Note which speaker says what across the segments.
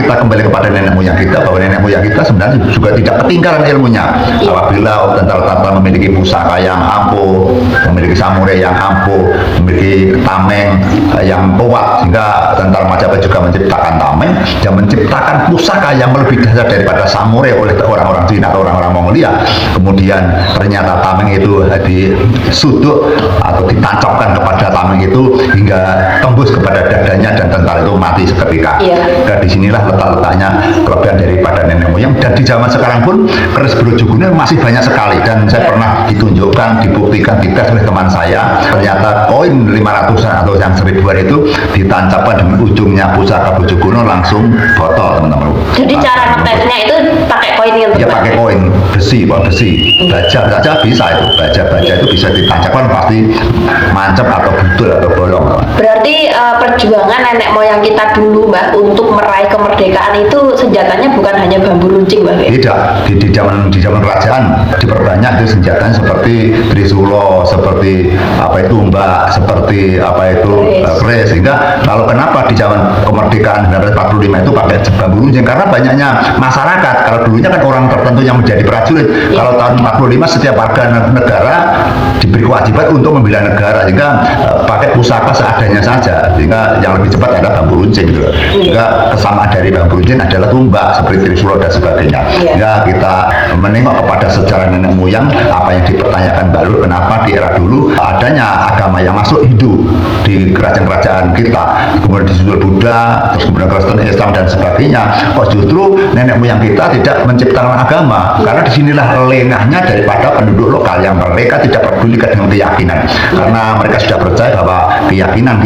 Speaker 1: kita kembali kepada nenek moyang kita, bahwa nenek moyang kita sebenarnya juga tidak ketinggalan ilmunya. Apabila tentara-tentara memiliki pusaka yang ampuh, memiliki samurai yang ampuh, memiliki tameng yang kuat, sehingga tentara Majapahit juga menciptakan tameng dan menciptakan pusaka yang lebih dahsyat daripada samurai oleh orang-orang Cina atau orang-orang Mongolia. Kemudian ternyata tameng itu disuduk atau ditancapkan kepada tameng itu hingga tembus kepada dadanya dan tentara itu mati seketika. Dan disinilah letak-letaknya kelebihan daripada nenek moyang. Dan di zaman sekarang pun keris Brojogono masih banyak sekali, dan saya pernah ditunjukkan, dibuktikan, dites oleh teman saya, ternyata koin 500-an atau yang 1000-an itu ditancapkan dengan ujungnya pusaka Brojogono langsung botol, teman-teman.
Speaker 2: Jadi cara ngetesnya itu pakai koin itu?
Speaker 1: Ya pakai koin besi, baja saja bisa itu, baja itu bisa ditancapkan pasti mancap atau butul atau bolong.
Speaker 2: Berarti perjuangan nenek moyang kita dulu, Mbak, untuk meraih kemerdekaan itu senjatanya bukan hanya bambu runcing, Mbak?
Speaker 1: Tidak, di zaman kerajaan diperbanyak itu senjatanya seperti trisulo, seperti mbak, seperti keris. Sehingga kalau kenapa di zaman kemerdekaan 1945 itu pakai bambu runcing, karena banyaknya masyarakat. Kalau dulunya kan orang tertentu yang menjadi prajurit. Kalau tahun 45 setiap warga negara diberi kewajiban untuk membela negara, sehingga pakai pusaka seadanya saja, sehingga yang lebih cepat adalah bambu runcing gitu. Sehingga kesamaan dari bambu runcing adalah tumbak seperti trisulo dan sebagainya. Sehingga kita menengok kepada sejarah nenek moyang, apa yang dipertanyakan baru, kenapa di era dulu adanya agama yang masuk Hindu di kerajaan-kerajaan kita, kemudian disusul Buddha, terus kemudian Kristen, Islam dan sebagainya. Kok justru nenek moyang kita tidak menciptakan agama? Karena disinilah lengahnya daripada penduduk lokal yang mereka tidak pedulikan dengan keyakinan, karena mereka sudah percaya bahwa keyakinan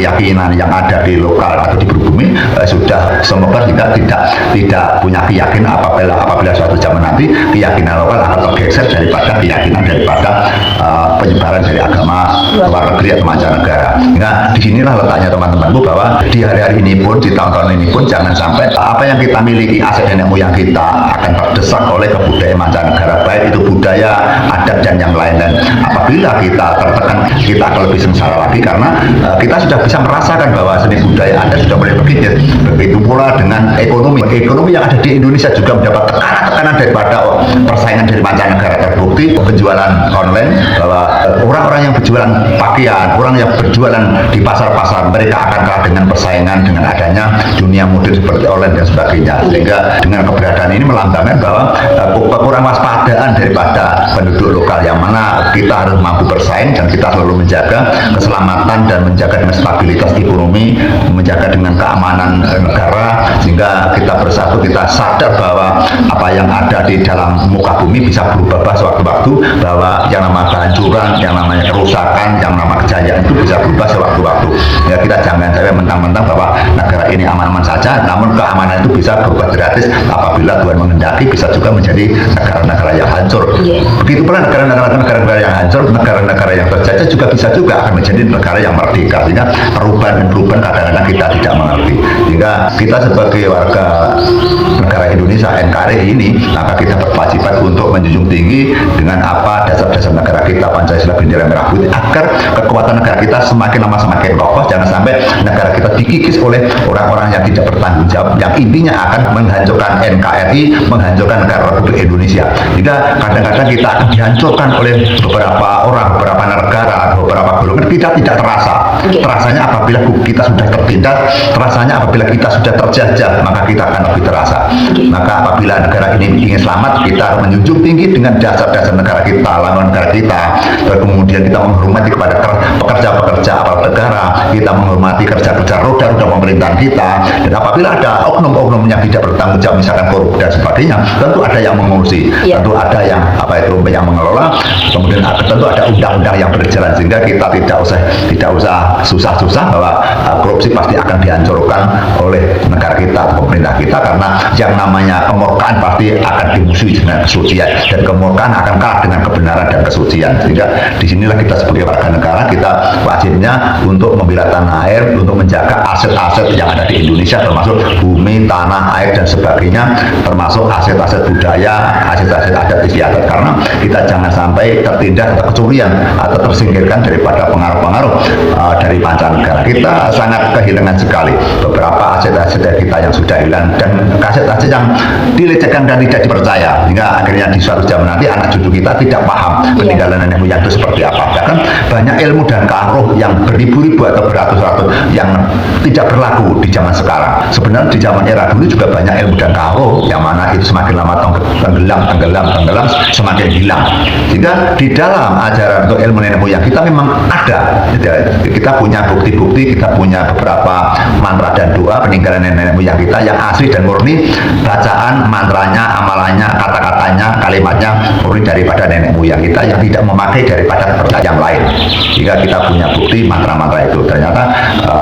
Speaker 1: yang ada di lokal atau di pribumi sudah semoga tidak punya keyakinan apabila suatu zaman nanti keyakinan lokal akan tergeser daripada keyakinan daripada penyebaran dari agama luar negeri atau mancanegara. Nah, disinilah letaknya teman-temanku, bahwa di hari-hari ini pun, di tahun-tahun ini pun, jangan sampai apa yang kita miliki, aset nenek moyang kita akan terdesak oleh kebudayaan mancanegara, baik itu budaya, adat dan yang lain. Dan apabila kita tertekan, kita akan lebih sengsara lagi, karena kita sudah bisa merasakan bahwa seni budaya Anda sudah mulai berpikir. Begitu pula dengan ekonomi yang ada di Indonesia juga mendapat tekanan daripada persaingan dari mancanegara. Terbukti penjualan online, bahwa orang-orang yang berjualan pakaian, orang yang berjualan di pasar-pasar, mereka akan kalah dengan persaingan dengan adanya dunia modern seperti online dan sebagainya. Sehingga dengan keberadaan ini melambangkan bahwa kekurangan waspadaan daripada penduduk lokal, yang mana kita harus mampu bersaing dan kita selalu menjaga keselamatan dan menjaga dengan stabilitas ekonomi, menjaga dengan keamanan negara, sehingga kita bersatu, kita sadar bahwa apa yang ada di dalam muka bumi bisa berubah sewaktu-waktu, bahwa yang namanya kehancuran, yang namanya kerusakan, yang namanya kejayaan itu bisa berubah sewaktu-waktu. Ya, kita jangan sampai mentang-mentang bahwa negara ini aman-aman saja, namun keamanan itu bisa berubah gratis apabila Tuhan menghendaki, bisa juga menjadi negara-negara yang hancur. Begitu pula negara-negara yang hancur, negara-negara yang terjajah juga bisa akan menjadi negara yang merdeka. Sehingga perubahan kadang-kadang kita tidak mengerti. Sehingga kita sebagai warga negara Indonesia NKRI ini, maka kita berkewajiban untuk menjunjung tinggi dengan apa dasar-dasar negara kita, Pancasila, bendera merah putih, agar kekuatan negara kita semakin lama semakin kokoh. Jangan sampai negara kita dikikis oleh orang-orang yang tidak bertanggung jawab, yang intinya akan menghancurkan NKRI, menghancurkan negara Republik Indonesia. Jika kadang-kadang kita akan dihancurkan oleh beberapa orang, beberapa negara, beberapa golongan, kita tidak terasa. Terasanya apabila kita sudah tertindas, terasanya apabila kita sudah terjajah, maka kita akan lebih terasa. Maka apabila negara ini ingin selamat, kita harus menjunjung tinggi dengan dasar-dasar negara kita, lawan negara kita. Kemudian kita menghormati kepada pekerja-pekerja aparat negara, kita menghormati kerja-kerja roda-roda pemerintahan kita. Dan apabila ada oknum-oknum yang tidak bertanggung jawab, misalkan korup dan sebagainya, tentu ada yang mengurusi, tentu ada yang yang mengelola, kemudian tentu ada undang-undang yang berjalan, sehingga kita tidak usah susah-susah bahwa korupsi pasti akan dihancurkan oleh negara kita atau pemerintah kita, karena yang namanya kemurkaan pasti akan dimusuhi dengan kesucian, dan kemurkaan akan kalah dengan kebenaran dan kesucian. Sehingga disinilah kita sebagai warga negara, kita kita wajibnya untuk membela tanah air, untuk menjaga aset-aset yang ada di Indonesia, termasuk bumi, tanah, air dan sebagainya, termasuk aset-aset budaya, aset-aset adat istiadat, karena kita jangan sampai tertindas atau kecurian atau tersingkirkan daripada pengaruh-pengaruh dari mancanegara. Kita sangat kehilangan sekali beberapa aset-aset kita yang sudah hilang, dan aset-aset yang dilecehkan dan tidak dipercaya, hingga akhirnya di suatu zaman nanti anak cucu kita tidak paham peninggalan nenek moyang itu seperti apa. Bahkan banyak ilmu dan roh yang beribu-ribu atau beratus-ratus yang tidak berlaku di zaman sekarang. Sebenarnya di zaman era dulu juga banyak ilmu dan roh yang mana itu semakin lama tenggelam semakin hilang. Sehingga di dalam ajaran atau ilmu nenek moyang kita memang ada. Kita punya bukti-bukti, kita punya beberapa mantra dan doa peninggalan nenek moyang kita yang asli dan murni, bacaan mantranya, amalannya, kata-katanya, kalimatnya murni daripada nenek moyang kita yang tidak memakai daripada kepercayaan yang lain. Jika kita punya bukti mantra-mantra itu, ternyata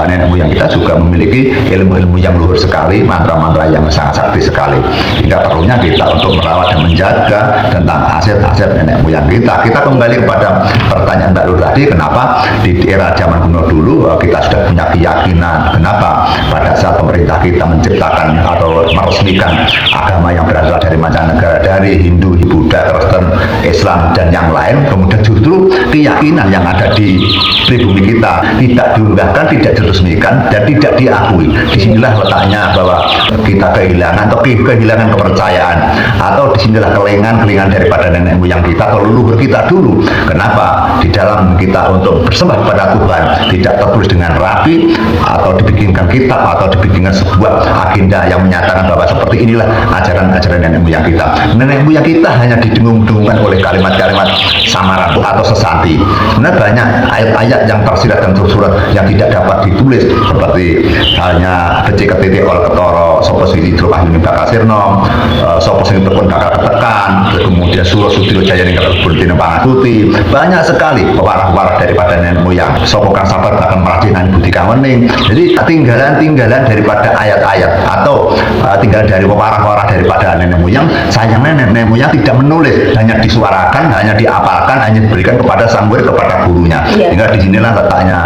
Speaker 1: nenek moyang kita juga memiliki ilmu-ilmu yang luhur sekali, mantra-mantra yang sangat sakti sekali. Hingga perlunya kita untuk merawat dan menjaga tentang aset-aset nenek moyang kita. Kita kembali kepada pertanyaan Mbak Lur tadi, kenapa di era zaman kuno dulu kita sudah punya keyakinan, kenapa pada saat pemerintah kita menciptakan atau meresmikan agama yang berasal dari mancanegara, dari Hindu, Buddha, Kristen, Islam dan yang lain, kemudian justru keyakinan yang ada di pribumi kita tidak diunggahkan, tidak diresmikan dan tidak diakui. Disinilah letaknya bahwa kita kehilangan atau kehilangan kepercayaan, atau disinilah kelingan daripada nenek moyang kita atau leluhur kita dulu. Kenapa di dalam kita untuk bersembah kepada Tuhan tidak tertulis dengan rapi, atau dibikinkan kitab, atau dibikinkan sebuah agenda yang menyatakan bahwa seperti inilah ajaran-ajaran nenek moyang kita. Nenek moyang kita hanya didengung-dengungkan oleh kalimat-kalimat samaran atau sesanti. Sebenarnya banyak ayat-ayat yang tersirat dan tersurat yang tidak dapat ditulis, seperti halnya becik ketitik oleh ketoro, sopo sing hidro ahli bakal sirno, sopo sing tekun bakal ketekan, kemudian suruh sutiro jaya ning bertine pangatuti. Banyak sekali pewarah-pewarah daripada nenek moyang. Sopo kang sabar akan merajinan budi kawening. Jadi tinggalan-tinggalan daripada ayat-ayat atau tinggalan dari pewarah-pewarah daripada nenek moyang. Sayangnya nenek moyang tidak menulis, hanya disuarakan, hanya diapalkan, hanya diberikan kepada sang murid, kepada gurunya. Sehingga disinilah letaknya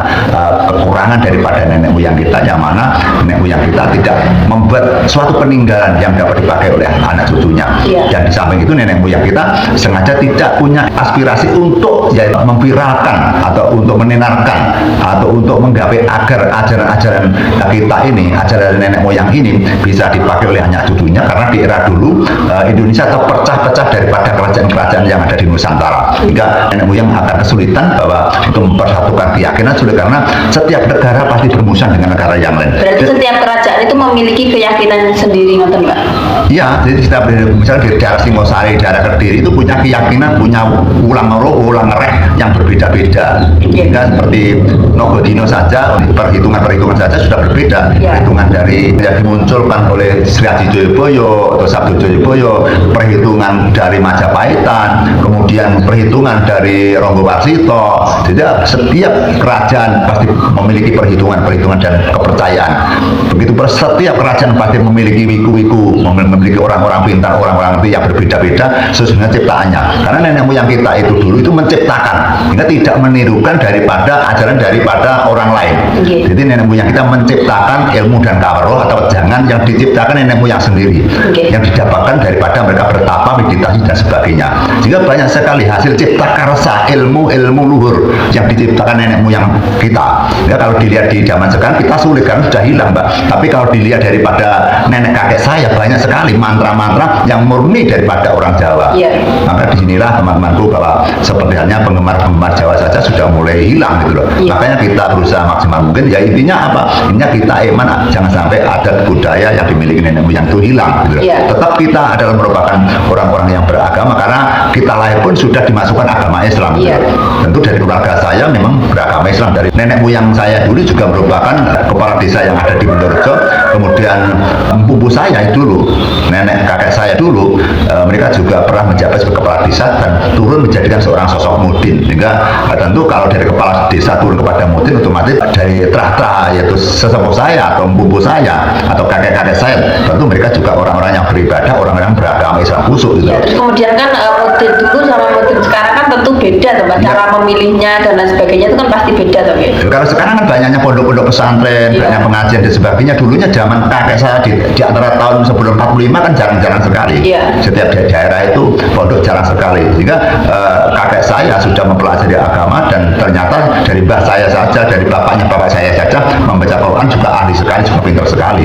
Speaker 1: kekurangan daripada nenek moyang kita, yang mana nenek moyang kita tidak membuat suatu peninggalan yang dapat dipakai oleh anak cucunya. Dan di samping itu nenek moyang kita sengaja tidak punya aspirasi untuk memviralkan atau untuk menenarkan atau untuk menggapai agar ajaran-ajaran kita ini, ajaran nenek moyang ini bisa dipakai oleh anak cucunya. Karena di era dulu Indonesia terpecah-pecah daripada kerajaan-kerajaan yang ada di Nusantara, hingga nenek moyang akan kesulitan bahwa untuk mempersatukan keyakinan sulit, karena setiap negara pasti bermusuhan dengan negara yang lain.
Speaker 2: Berarti setiap kerajaan itu memiliki keyakinan sendiri, ngoten Mbak? Kemudian kan model dulu sama model sekarang kan tentu beda tuh Mbak.
Speaker 1: Iya.
Speaker 2: Cara memilihnya dan lain sebagainya itu kan pasti beda tuh ya.
Speaker 1: Kalau sekarang kan banyaknya pondok-pondok pesantren,
Speaker 2: Iya.
Speaker 1: banyak pengajian dan sebagainya. Dulunya zaman kakek saya di antara tahun sebelum 45 kan jarang-jarang sekali.
Speaker 2: Iya.
Speaker 1: Setiap daerah itu pondok jarang sekali. Sehingga kakek saya sudah mempelajari agama dan ternyata dari mbah saya saja, dari bapaknya bapak saya saja membaca Quran juga ahli sekali, juga pintar sekali.